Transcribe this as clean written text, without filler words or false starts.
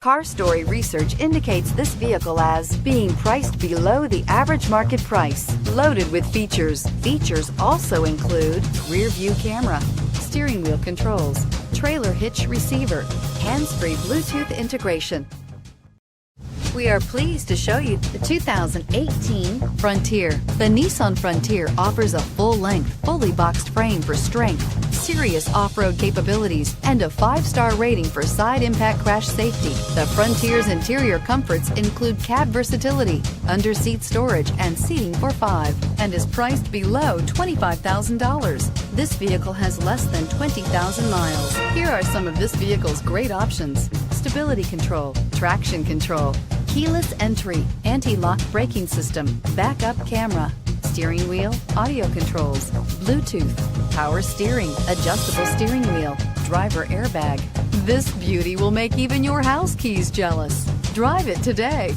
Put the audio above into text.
Car Story research indicates this vehicle as being priced below the average market price. Loaded with features. Features also include rear view camera, steering wheel controls, trailer hitch receiver, hands-free Bluetooth integration. We are pleased to show you the 2018 Frontier. The Nissan Frontier offers a full-length, fully boxed frame for strength, serious off-road capabilities, and a 5-star rating for side impact crash safety. The Frontier's interior comforts include cab versatility, under-seat storage, and seating for 5, and is priced below $25,000. This vehicle has less than 20,000 miles. Here are some of this vehicle's great options: stability control, traction control, keyless entry, anti-lock braking system, backup camera, steering wheel audio controls, Bluetooth, power steering, adjustable steering wheel, driver airbag. This beauty will make even your house keys jealous. Drive it today.